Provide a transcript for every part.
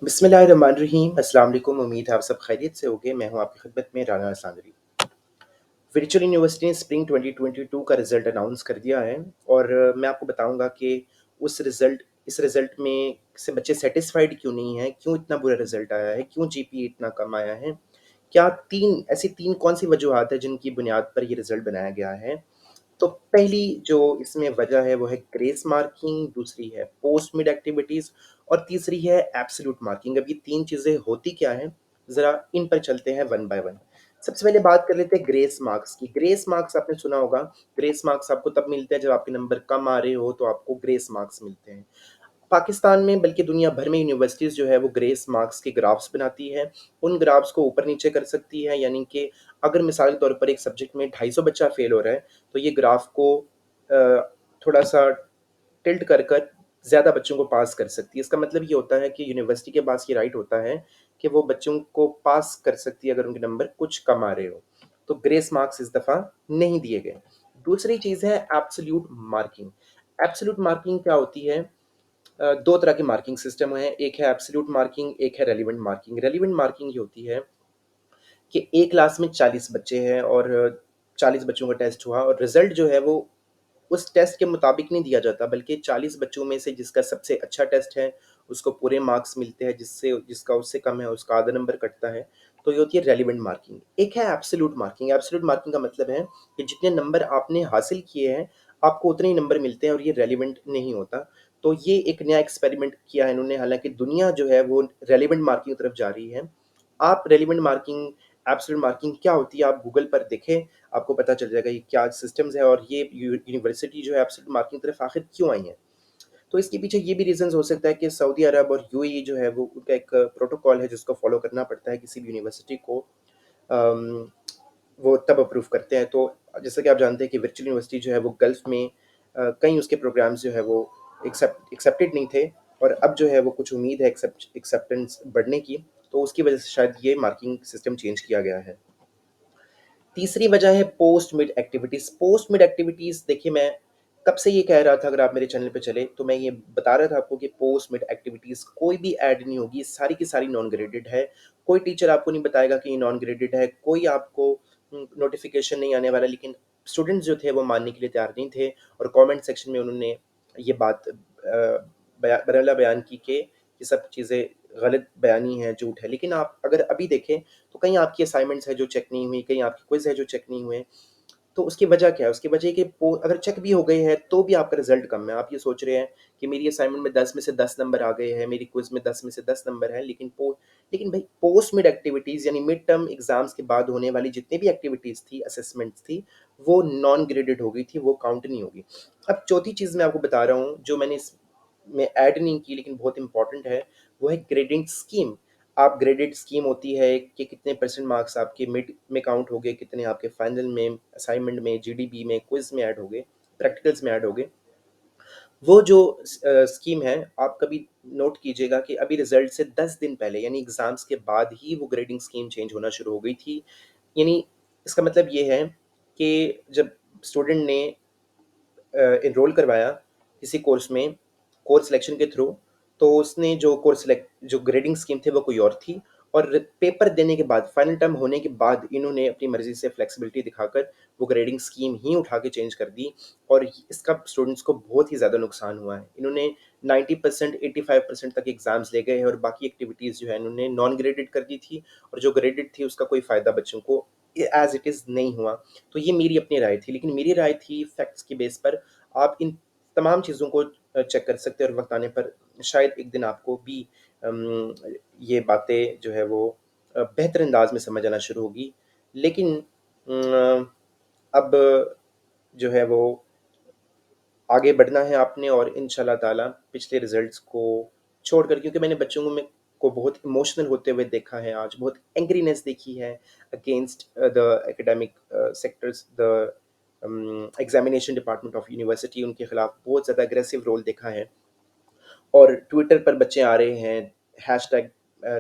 बिस्मिल्लाहिर्रहमानिर्रहीम। अस्सलाम वालेकुम। उम्मीद है आप सब खैरियत से होंगे। मैं हूं आपकी खिदमत में राना सांदरी। वर्चुअल यूनिवर्सिटी ने स्प्रिंग 2022 का रिज़ल्ट अनाउंस कर दिया है और मैं आपको बताऊंगा कि इस रिज़ल्ट में से बच्चे सैटिस्फाइड क्यों नहीं हैं, क्यों इतना बुरा रिज़ल्ट आया है, क्यों जीपीए इतना कम आया है। क्या 3 कौन-सी वजूहात हैं जिनकी बुनियाद पर ये रिज़ल्ट बनाया गया है। तो पहली जो इसमें वजह है वो है ग्रेस मार्किंग, दूसरी है पोस्ट मिड एक्टिविटीज़ और तीसरी है एब्सोल्यूट मार्किंग। अब ये 3 चीज़ें होती क्या हैं? ज़रा इन पर चलते हैं वन बाय वन। सबसे पहले बात कर लेते हैं ग्रेस मार्क्स की। ग्रेस मार्क्स आपने सुना होगा, ग्रेस मार्क्स आपको तब मिलते हैं जब आपके नंबर कम आ रहे हो तो आपको ग्रेस मार्क्स मिलते हैं। पाकिस्तान में बल्कि दुनिया भर में यूनिवर्सिटीज़ जो है वो ग्रेस मार्क्स के ग्राफ्स बनाती है। उन ग्राफ्स को ऊपर-नीचे कर सकती है, यानी कि अगर मिसाल के तौर पर एक सब्जेक्ट में 250 बच्चा फ़ेल हो रहा है, तो ये ग्राफ को थोड़ा-सा टिल्ट कर ज़्यादा बच्चों को पास कर सकती है। इसका मतलब ये होता है कि यूनिवर्सिटी के पास ये राइट होता है कि वो बच्चों को पास कर सकती है अगर उनके नंबर कुछ कम आ रहे हो। तो ग्रेस मार्क्स इस दफ़ा नहीं दिए गए। दूसरी चीज़ है एब्सोल्यूट मार्किंग। एब्सोल्यूट मार्किंग क्या होती है? 2 तरह के मार्किंग सिस्टम हैं, एक है एब्सोल्यूट मार्किंग, एक है रेलेवेंट मार्किंग। रेलेवेंट मार्किंग ये होती है कि एक क्लास में 40 बच्चे हैं और 40 बच्चों का टेस्ट हुआ और रिज़ल्ट जो है वो उस टेस्ट के मुताबिक नहीं दिया जाता, बल्कि 40 बच्चों में से जिसका सबसे अच्छा टेस्ट है, उसको पूरे मार्क्स मिलते हैं, जिसका उससे कम है, उसका आधा नंबर कटता है। तो ये होती है रेलेवेंट मार्किंग। एक है एब्सोल्यूट मार्किंग। एब्सोल्यूट मार्किंग का मतलब है कि जितने नंबर आपने हासिल किए हैं, आपको उतने ही नंबर मिलते हैं और ये रेलेवेंट नहीं होता। तो ये एक नया एक्सपेरिमेंट किया है इन्होंने, हालाँकि दुनिया जो है वो रेलेवेंट मार्किंग की तरफ जा रही है। आप रेलेवेंट मार्किंग, एब्सोल्यूट मार्किंग क्या होती है, आप गूगल पर देखें, आपको पता चल जाएगा ये क्या सिस्टम्स है और ये यूनिवर्सिटी जो है एब्सोल्यूट मार्किंग की तरफ आखिर क्यों आई है। तो इसके पीछे ये भी रीज़न्स हो सकता है कि सऊदी अरब और यूएई जो है वो उनका एक प्रोटोकॉल है जिसको फ़ॉलो करना पड़ता है किसी भी यूनिवर्सिटी को। अम, वो तब अप्रूव करते हैं। तो जैसा कि आप जानते हैं कि वर्चुअल यूनिवर्सिटी जो है वो गल्फ़ में कई उसके प्रोग्राम्स जो है वो एक्सेप्टेड नहीं थे और अब जो है वो कुछ उम्मीद है एक्सेप्टेंस बढ़ने की, तो उसकी वजह से शायद ये मार्किंग सिस्टम चेंज किया गया है। तीसरी वजह है post mid activities. Post mid activities देखिए, मैं कब से ये कह रहा था, अगर आप मेरे चैनल पे चले तो मैं ये बता रहा था आपको कि पोस्ट मिड एक्टिविटीज़ कोई भी ऐड नहीं होगी, सारी की सारी नॉन ग्रेडेड है। कोई टीचर आपको नहीं बताएगा कि ये नॉन ग्रेडेड है, कोई आपको नोटिफ़िकेशन नहीं आने वाला, लेकिन स्टूडेंट्स जो थे वो मानने के लिए तैयार नहीं थे और कमेंट सेक्शन में उन्होंने ये बात बयान की कि ये सब चीज़ें गलत बयानी है, झूठ है। लेकिन आप अगर अभी देखें तो कहीं आपकी असाइनमेंट्स है जो चेक नहीं हुई, कहीं आपके क्विज़ है जो चेक नहीं हुए। तो उसकी वजह क्या है? उसकी वजह ये कि पो अगर चेक भी हो गए हैं तो भी आपका रिज़ल्ट कम है। आप ये सोच रहे हैं कि मेरी असाइनमेंट में 10 में से 10 नंबर आ गए हैं, मेरी क्विज़ में 10 में से 10 नंबर हैं, लेकिन भई पोस्ट मिड एक्टिविटीज़ यानी मिड टर्म एग्ज़ाम्स के बाद होने वाली जितनी भी एक्टिविटीज़ थी, असेसमेंट्स थी, वो नॉन ग्रेडेड हो गई थी, वो काउंट नहीं होगी। अब चौथी चीज़ मैं आपको बता रहा हूँ जो मैंने इसमें ऐड नहीं की लेकिन बहुत इम्पोर्टेंट है, वो है ग्रेडिंग स्कीम। आप ग्रेडेड स्कीम होती है कि कितने परसेंट मार्क्स आपके मिड में काउंट हो गए, कितने आपके फाइनल में, असाइनमेंट में, जीडीबी में, क्विज़ में ऐड हो गए, प्रैक्टिकल्स में ऐड हो गए। वो जो स्कीम है, आप कभी नोट कीजिएगा कि अभी रिज़ल्ट से 10 दिन पहले यानी एग्ज़ाम्स के बाद ही वो ग्रेडिंग स्कीम चेंज होना शुरू हो गई थी। यानी इसका मतलब ये है कि जब स्टूडेंट ने एनरोल करवाया किसी कोर्स में, कोर्स सिलेक्शन के थ्रू, तो उसने जो ग्रेडिंग स्कीम थी वो कोई और थी और पेपर देने के बाद, फाइनल टर्म होने के बाद इन्होंने अपनी मर्ज़ी से फ्लेक्सिबिलिटी दिखाकर वो ग्रेडिंग स्कीम ही उठा के चेंज कर दी और इसका स्टूडेंट्स को बहुत ही ज़्यादा नुकसान हुआ है। इन्होंने 90% 85% तक एग्ज़ाम्स ले गए हैं और बाकी एक्टिविटीज़ जो है इन्होंने नॉन ग्रेडेड कर दी थी और जो ग्रेडेड थी उसका कोई फ़ायदा बच्चों को एज़ इट इज़ नहीं हुआ। तो ये मेरी अपनी राय थी, लेकिन मेरी राय थी फैक्ट्स के बेस पर। आप इन तमाम चीज़ों को चेक कर सकते हैं और वक़्त आने पर शायद एक दिन आपको भी अम, ये बातें जो है वो बेहतर अंदाज़ में समझ आना शुरू होगी। लेकिन अब जो है वो आगे बढ़ना है आपने और इंशाल्लाह ताला पिछले रिज़ल्ट्स को छोड़कर, क्योंकि मैंने बच्चों को बहुत इमोशनल होते हुए देखा है आज, बहुत एंग्रीनेस देखी है against the academic sectors, the examination department of university, उनके खिलाफ बहुत ज़्यादा अग्रेसिव रोल देखा है। और ट्विटर पर बच्चे आ रहे हैं, हैशटैग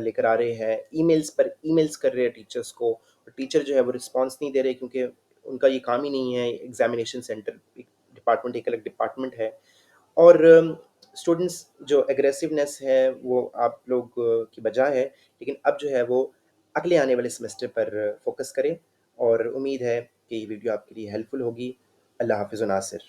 लेकर आ रहे हैं, ईमेल्स पर ईमेल्स कर रहे हैं टीचर्स को और टीचर जो है वो रिस्पॉन्स नहीं दे रहे क्योंकि उनका ये काम ही नहीं है। एग्ज़ामिनेशन सेंटर एक डिपार्टमेंट, एक अलग डिपार्टमेंट है और स्टूडेंट्स जो एग्रेसिवनेस है वो आप लोग की बजाय है, लेकिन अब जो है वो अगले आने वाले सेमेस्टर पर फ़ोकस करें और उम्मीद है कि ये वीडियो आपके लिए हेल्पफुल होगी। अल्लाह हाफ़िज़ नासिर।